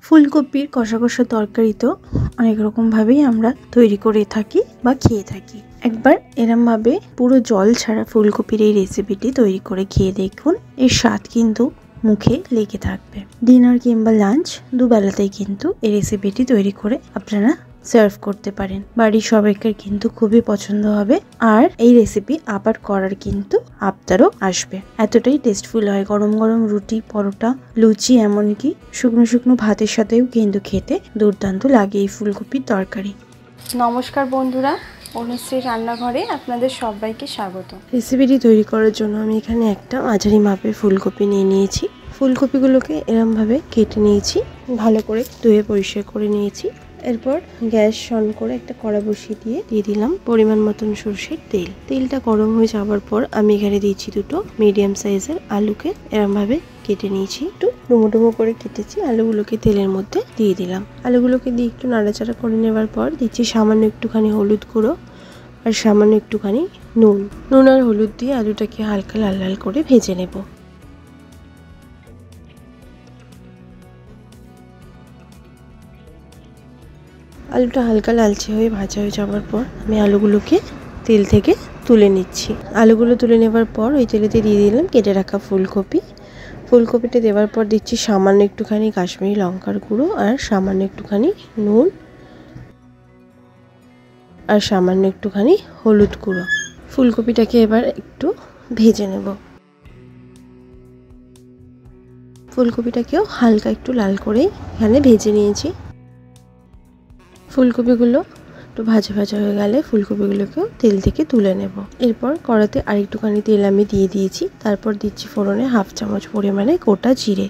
ফুলকপির কষা কষা তরকারি তো অনেক রকম ভাবেই আমরা তৈরি করে থাকি বা খেয়ে থাকি। একবার এরম ভাবে পুরো জল ছাড়া ফুলকপির এই রেসিপিটি তৈরি করে খেয়ে দেখুন। এর স্বাদ কিন্তু মুখে লেগে থাকবে। ডিনার কিংবা লাঞ্চ দুবেলাতেই কিন্তু এই রেসিপিটি তৈরি করে আপনারা সার্ভ করতে পারেন। বাড়ির সবাইকার কিন্তু খুবই পছন্দ হবে, আর এই রেসিপি আবার করার কিন্তু আবদারও আসবে। এতটাই টেস্টফুল হয় গরম গরম রুটি, পরোটা, লুচি, এমনকি শুকনো শুকনো ভাতের সাথেও কিন্তু খেতে দুর্দান্ত লাগে এই ফুলকপির তরকারি। নমস্কার বন্ধুরা, অনুশ্রীর রান্নাঘরে আপনাদের সবাইকে স্বাগত। রেসিপিটি তৈরি করার জন্য আমি এখানে একটা মাঝারি মাপের ফুলকপি নিয়ে নিয়েছি। ফুলকপিগুলোকে এরমভাবে কেটে নিয়েছি, ভালো করে ধুয়ে পরিষ্কার করে নিয়েছি। এরপর গ্যাস অন করে একটা কড়া বসিয়ে দিয়ে দিলাম পরিমাণ মতন সরষের তেল। তেলটা গরম হয়ে যাওয়ার পর আমি এখানে দিয়েছি দুটো মিডিয়াম সাইজের আলুকে এরমভাবে কেটে নিয়েছি। একটু ডুমো ডুমো করে কেটেছি। আলুগুলোকে তেলের মধ্যে দিয়ে দিলাম। আলুগুলোকে দিয়ে একটু নাড়াচাড়া করে নেবার পর দিচ্ছি সামান্য একটুখানি হলুদ গুঁড়ো আর সামান্য একটুখানি নুন আর হলুদ দিয়ে আলুটাকে হালকা লাল লাল করে ভেজে নেব। আলুটা হালকা লালচে হয়ে ভাজা হয়ে যাওয়ার পর আমি আলুগুলোকে তেল থেকে তুলে নিচ্ছি। আলুগুলো তুলে নেবার পর ওই তেলেতে দিয়ে দিলাম কেটে রাখা ফুলকপি। ফুলকপিটা দেওয়ার পর দিচ্ছি সামান্য একটুখানি কাশ্মীরি লঙ্কার গুঁড়ো আর সামান্য একটুখানি নুন আর সামান্য একটুখানি হলুদ গুঁড়ো। ফুলকপিটাকে এবার একটু ভেজে নেব। ফুলকপিটাকেও হালকা একটু লাল করেই এখানে ভেজে নিয়েছি। ফুলকপিগুলো একটু ভাজা ভাজা হয়ে গেলে ফুলকপিগুলোকেও তেল থেকে তুলে নেব। এরপর কড়াতে আরেকটুখানি তেল আমি দিয়ে দিয়েছি। তারপর দিচ্ছি ফোড়নে 1/2 চামচ পরিমাণে গোটা জিরে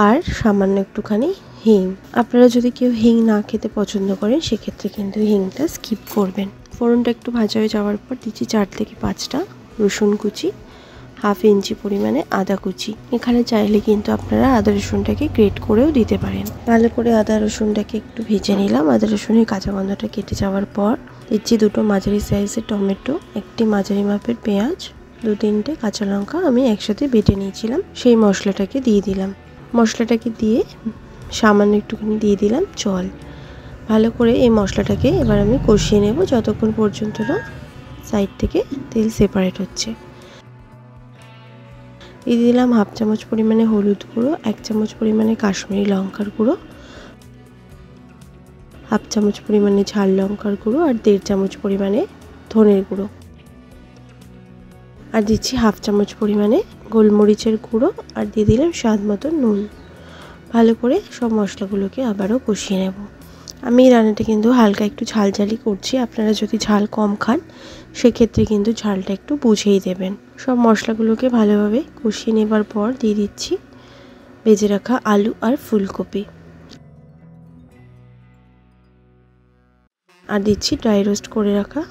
আর সামান্য একটুখানি হিং। আপনারা যদি কেউ হিং না খেতে পছন্দ করেন সেক্ষেত্রে কিন্তু হিংটা স্কিপ করবেন। ফোড়নটা একটু ভাজা হয়ে যাওয়ার পর দিচ্ছি 4 থেকে 5টা রসুন কুচি, 1/2 ইঞ্চি পরিমাণে আদা কুচি। এখানে চাইলে কিন্তু আপনারা আদা রসুনটাকে গ্রেট করেও দিতে পারেন। ভালো করে আদা রসুনটাকে একটু ভেজে নিলাম। আদা রসুনের কাঁচা গন্ধটা কেটে যাওয়ার পর দিচ্ছি দুটো মাঝারি সাইজের টমেটো, একটি মাঝারি মাপের পেঁয়াজ, 2-3টে কাঁচা লঙ্কা আমি একসাথে বেটে নিয়েছিলাম, সেই মশলাটাকে দিয়ে দিলাম। মশলাটাকে দিয়ে সামান্য একটুখানি দিয়ে দিলাম জল। ভালো করে এই মশলাটাকে এবার আমি কষিয়ে নেব যতক্ষণ পর্যন্ত না সাইড থেকে তেল সেপারেট হচ্ছে। দিয়ে দিলাম 1/2 চামচ পরিমাণে হলুদ গুঁড়ো, 1 চামচ পরিমাণে কাশ্মীরি লঙ্কার গুঁড়ো, 1/2 চামচ পরিমাণে ঝাল লঙ্কার গুঁড়ো আর 1.5 চামচ পরিমাণে ধনের গুঁড়ো, আর দিচ্ছি 1/2 চামচ পরিমাণে গোলমরিচের গুঁড়ো আর দিয়ে দিলাম স্বাদ মতো নুন। ভালো করে সব মশলাগুলোকে আবারও কষিয়ে নেব। আমি এই রান্নাটা কিন্তু হালকা একটু ঝালঝালি করছি। আপনারা যদি ঝাল কম খান সেক্ষেত্রে কিন্তু ঝালটা একটু বুঝেই দেবেন। সব মশলাগুলোকে ভালোভাবে কষিয়ে নেবার পর দিয়ে দিচ্ছি ভেজে রাখা আলু আর ফুলকপি, আর দিচ্ছি ড্রাই রোস্ট করে রাখা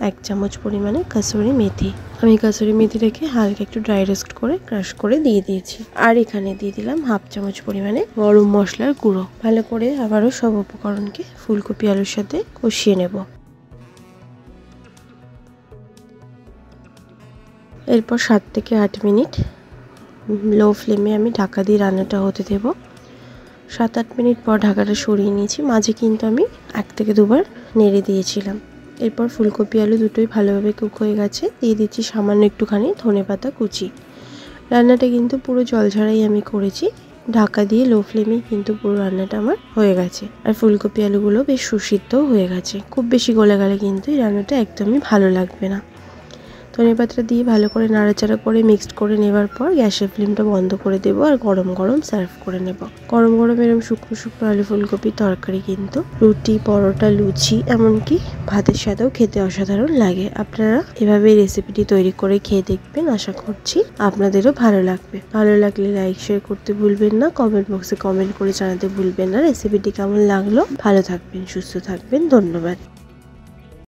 1 চামচ পরিমাণে কাসুরি মেথি। আমি কাসুরি মেথিটাকে হালকা একটু ড্রাই রোস্ট করে ক্রাশ করে দিয়ে দিয়েছি। আর এখানে দিয়ে দিলাম 1/2 চামচ পরিমাণে গরম মশলার গুঁড়ো। ভালো করে আবারও সব উপকরণকে ফুলকপি আলুর সাথে কষিয়ে নেব। এরপর 7 থেকে 8 মিনিট লো ফ্লেমে আমি ঢাকা দিয়ে রান্নাটা হতে দেব। 7-8 মিনিট পর ঢাকাটা সরিয়ে নিয়েছি। মাঝে কিন্তু আমি 1 থেকে 2 বার নেড়ে দিয়েছিলাম। এরপর ফুলকপি আলু দুটোই ভালোভাবে কুক হয়ে গেছে। দিয়ে দিচ্ছি সামান্য একটুখানি ধনেপাতা কুচি। রান্নাটা কিন্তু পুরো জল ছাড়াই আমি করেছি। ঢাকা দিয়ে লো ফ্লেমে কিন্তু পুরো রান্নাটা আমার হয়ে গেছে। আর ফুলকপি আলুগুলো বেশ সুসিদ্ধও হয়ে গেছে। খুব বেশি গলে গেলে কিন্তু এই রান্নাটা একদমই ভালো লাগবে না। ধনেপাতা দিয়ে ভালো করে নাড়াচাড়া করে মিক্সড করে নেবার পর গ্যাসের ফ্লেমটা বন্ধ করে দেবো আর গরম গরম সার্ভ করে নেব। গরম গরম এরকম শুকনো শুকনো আলু ফুলকপির তরকারি কিন্তু রুটি, পরোটা, লুচি, এমনকি ভাতের সাথেও খেতে অসাধারণ লাগে। আপনারা এভাবে রেসিপিটি তৈরি করে খেয়ে দেখবেন, আশা করছি আপনাদেরও ভালো লাগবে। ভালো লাগলে লাইক শেয়ার করতে ভুলবেন না, কমেন্ট বক্সে কমেন্ট করে জানাতে ভুলবেন না রেসিপিটি কেমন লাগলো। ভালো থাকবেন, সুস্থ থাকবেন, ধন্যবাদ।